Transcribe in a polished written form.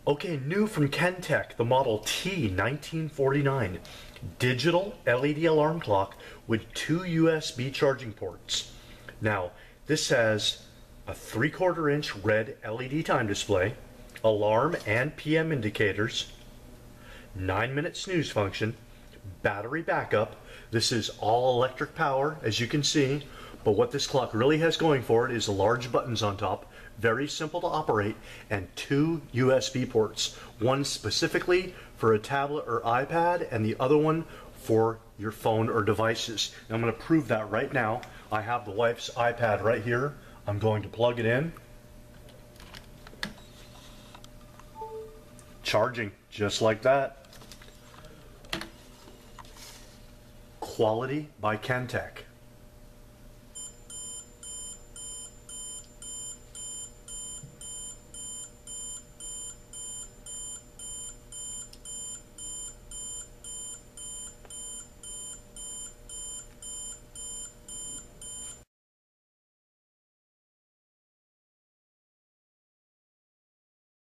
Okay, new from Kentech, the model T-1949. Digital LED alarm clock with 2 USB charging ports. Now, this has a 3/4 inch red LED time display, alarm and PM indicators, 9-minute snooze function, battery backup. This is all electric power, as you can see, but what this clock really has going for it is the large buttons on top, very simple to operate, and 2 USB ports, one specifically for a tablet or iPad and the other one for your phone or devices. Now I'm going to prove that right now. I have the wife's iPad right here. I'm going to plug it in. Charging, just like that. Quality by Kentech.